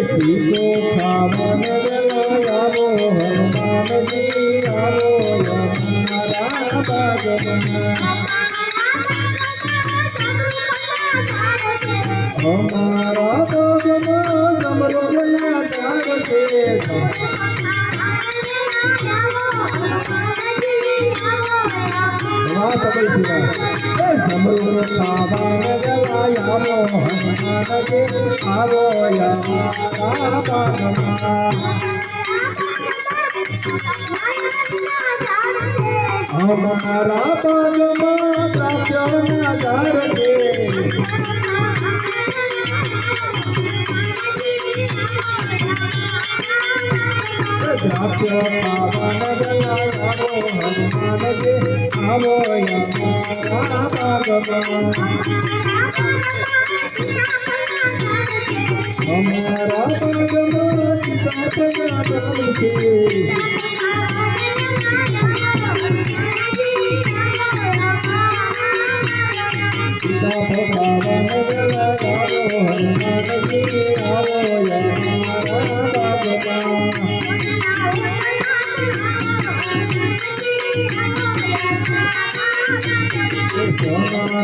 सीतो खावन गलायावो हनुमानजी आवो हमारा भगवान हमारा भगवान समरुगना धारते समरुग खावन गलायावो हनुमानजी आवो हमारा भगवान हमारा भगवान प्राप्त धारते प्राप्त पावन गलायावो हनुमानजी आवो हमारा भगवान हमारा भगवान प्रार्थना करते पावन गलायावो हनुमानजी आवो हमारा भगवान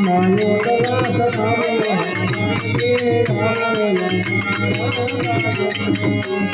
नायो गला सदावो हनुमानजी आवो हमारा भगवान